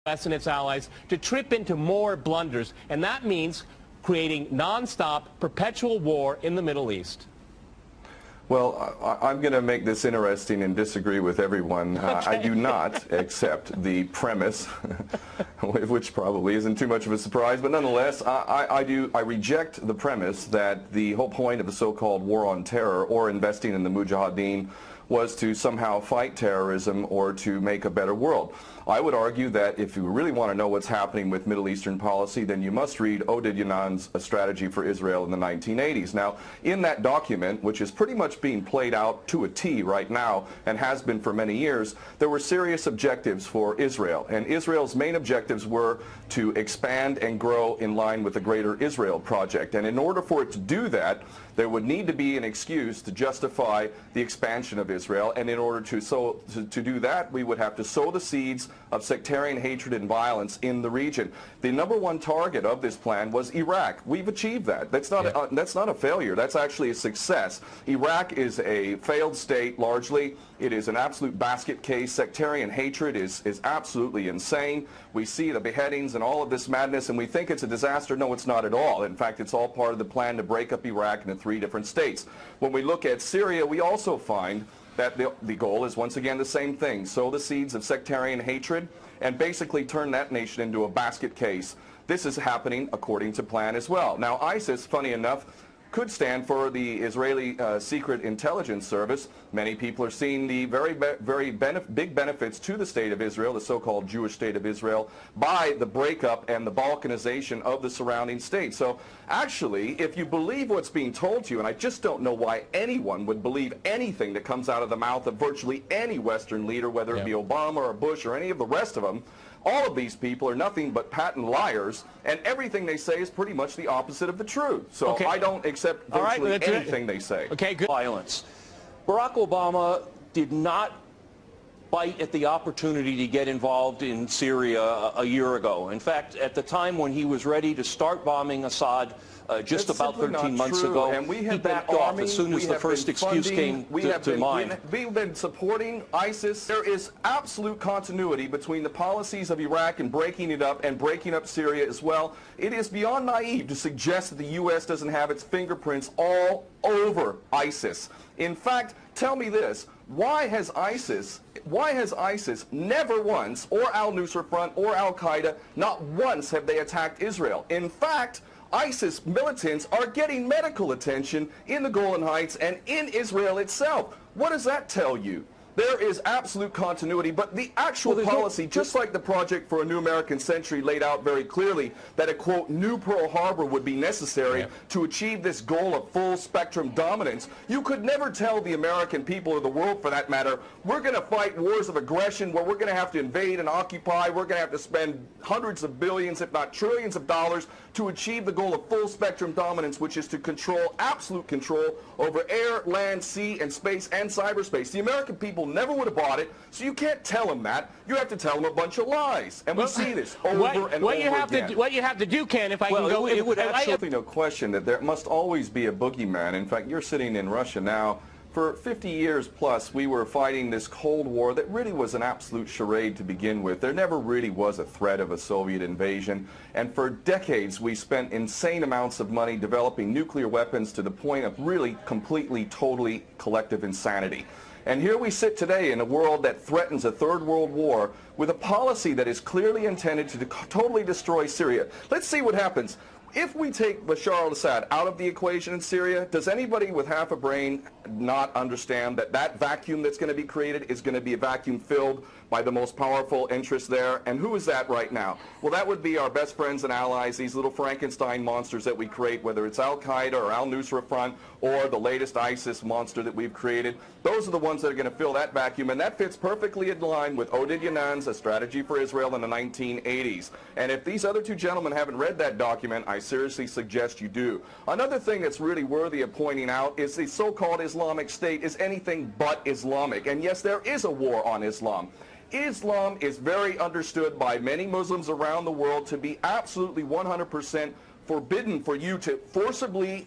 and its allies to trip into more blunders, and that means creating non-stop, perpetual war in the Middle East. Well, I'm going to make this interesting and disagree with everyone. Okay. I do not accept the premise, which probably isn't too much of a surprise, but nonetheless, I reject the premise that the whole point of the so-called war on terror or investing in the Mujahideen was to somehow fight terrorism or to make a better world. I would argue that if you really want to know what's happening with Middle Eastern policy, then you must read Oded Yanan's A Strategy for Israel in the 1980s. Now, in that document, which is pretty much being played out to a T right now and has been for many years, there were serious objectives for Israel. And Israel's main objectives were to expand and grow in line with the Greater Israel Project. And in order for it to do that, there would need to be an excuse to justify the expansion of Israel, and in order to do that, we would have to sow the seeds of sectarian hatred and violence in the region. The #1 target of this plan was Iraq. We've achieved that. That's not a failure. That's actually a success. Iraq is a failed state largely. It is an absolute basket case. Sectarian hatred is absolutely insane. We see the beheadings and all of this madness, and we think it's a disaster. No, it's not at all. In fact, it's all part of the plan to break up Iraq into 3 different states. When we look at Syria, we also find that the goal is once again the same thing: sow the seeds of sectarian hatred and basically turn that nation into a basket case. This is happening according to plan as well. Now, ISIS, funny enough, could stand for the Israeli Secret Intelligence Service. Many people are seeing the very big benefits to the state of Israel, the so-called Jewish state of Israel, by the breakup and the balkanization of the surrounding states. So actually, if you believe what's being told to you, and I just don't know why anyone would believe anything that comes out of the mouth of virtually any Western leader, whether it be Obama or Bush or any of the rest of them, all of these people are nothing but patent liars, and everything they say is pretty much the opposite of the truth. So I don't accept virtually anything they say. Okay, good. Violence. Barack Obama did not bite at the opportunity to get involved in Syria a year ago. In fact, at the time when he was ready to start bombing Assad, just about 13 months ago, and we have he backed off as soon as the first excuse came to mind. We've been supporting ISIS. There is absolute continuity between the policies of Iraq and breaking it up and breaking up Syria as well. It is beyond naive to suggest that the U.S. doesn't have its fingerprints all over ISIS. In fact, tell me this: why has ISIS never once, or al-Nusra Front or al-Qaeda, not once have they attacked Israel? In fact, ISIS militants are getting medical attention in the Golan Heights and in Israel itself. What does that tell you? There is absolute continuity, but the actual policy, just like the Project for a New American Century laid out very clearly, that a, quote, new Pearl Harbor would be necessary to achieve this goal of full spectrum dominance. You could never tell the American people, or the world for that matter, we're going to fight wars of aggression where we're going to have to invade and occupy, we're going to have to spend hundreds of billions, if not trillions of dollars to achieve the goal of full spectrum dominance, which is to control, absolute control over air, land, sea, and space and cyberspace. The American people never would have bought it, so you can't tell them that. You have to tell them a bunch of lies. And we see this over and over again. What you have to do, Ken, if I can go... It would absolutely no question that there must always be a boogeyman. In fact, you're sitting in Russia now. For 50 years plus, we were fighting this Cold War that really was an absolute charade to begin with. There never really was a threat of a Soviet invasion. And for decades, we spent insane amounts of money developing nuclear weapons to the point of really completely, totally collective insanity. And here we sit today in a world that threatens a third world war with a policy that is clearly intended to totally destroy Syria. Let's see what happens. If we take Bashar al-Assad out of the equation in Syria, does anybody with half a brain not understand that that vacuum that's going to be created is going to be a vacuum filled by the most powerful interests there? And who is that right now? Well, that would be our best friends and allies, these little Frankenstein monsters that we create, whether it's al-Qaeda or al-Nusra Front or the latest ISIS monster that we've created. Those are the ones that are going to fill that vacuum, and that fits perfectly in line with Oded Yanan's A Strategy for Israel in the 1980s. And if these other two gentlemen haven't read that document, I seriously suggest you do. Another thing that's really worthy of pointing out is the so-called Islamic State is anything but Islamic. And yes, there is a war on Islam. Islam is very understood by many Muslims around the world to be absolutely 100% forbidden for you to forcibly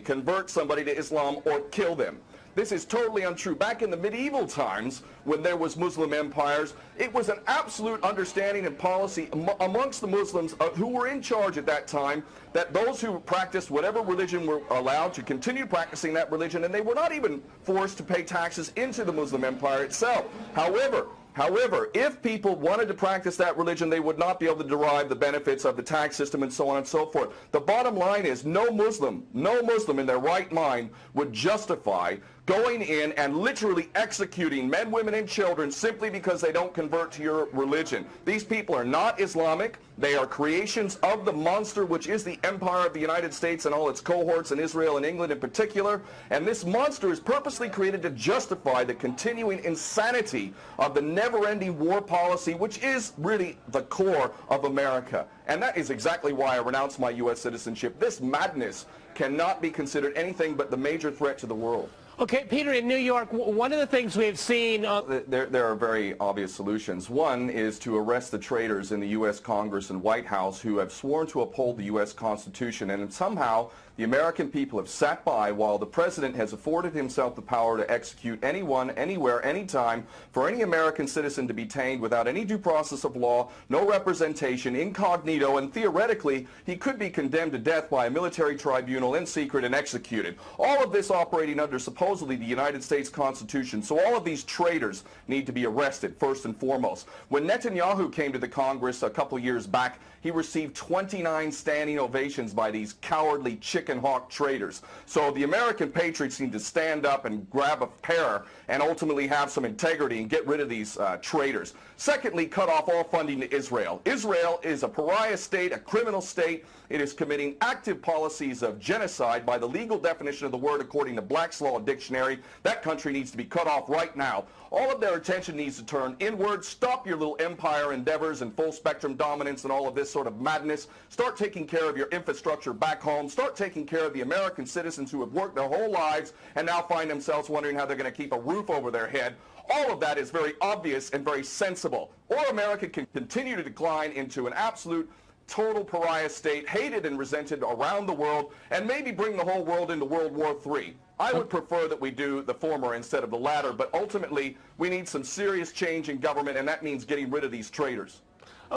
convert somebody to Islam or kill them. This is totally untrue. Back in the medieval times, when there was Muslim empires, it was an absolute understanding and policy amongst the Muslims who were in charge at that time that those who practiced whatever religion were allowed to continue practicing that religion, and they were not even forced to pay taxes into the Muslim empire itself. However, if people wanted to practice that religion, they would not be able to derive the benefits of the tax system and so on and so forth. The bottom line is no Muslim in their right mind would justify going in and literally executing men, women, and children simply because they don't convert to your religion. These people are not Islamic. They are creations of the monster, which is the empire of the United States and all its cohorts in Israel and England in particular. And this monster is purposely created to justify the continuing insanity of the never-ending war policy, which is really the core of America. And that is exactly why I renounced my U.S. citizenship. This madness cannot be considered anything but the major threat to the world. Okay, Peter, in New York, one of the things we've seen... There are very obvious solutions. One is to arrest the traitors in the U.S. Congress and White House who have sworn to uphold the U.S. Constitution, and somehow the American people have sat by while the President has afforded himself the power to execute anyone, anywhere, anytime, for any American citizen to be detained without any due process of law, no representation, incognito, and theoretically he could be condemned to death by a military tribunal in secret and executed. All of this operating under supposedly the United States Constitution. So all of these traitors need to be arrested first and foremost. When Netanyahu came to the Congress a couple years back, he received 29 standing ovations by these cowardly chicken hawk traitors. So the American patriots need to stand up and grab a pair and ultimately have some integrity and get rid of these traitors. Secondly, cut off all funding to Israel. Israel is a pariah state, a criminal state. It is committing active policies of genocide by the legal definition of the word according to Black's Law Dictionary. That country needs to be cut off right now. All of their attention needs to turn inward. Stop your little empire endeavors and full spectrum dominance and all of this sort of madness. Start taking care of your infrastructure back home. Start taking care of the American citizens who have worked their whole lives and now find themselves wondering how they're going to keep a roof over their head. All of that is very obvious and very sensible. Or America can continue to decline into an absolute total pariah state, hated and resented around the world, and maybe bring the whole world into World War III. I would prefer that we do the former instead of the latter, but ultimately we need some serious change in government, and that means getting rid of these traitors.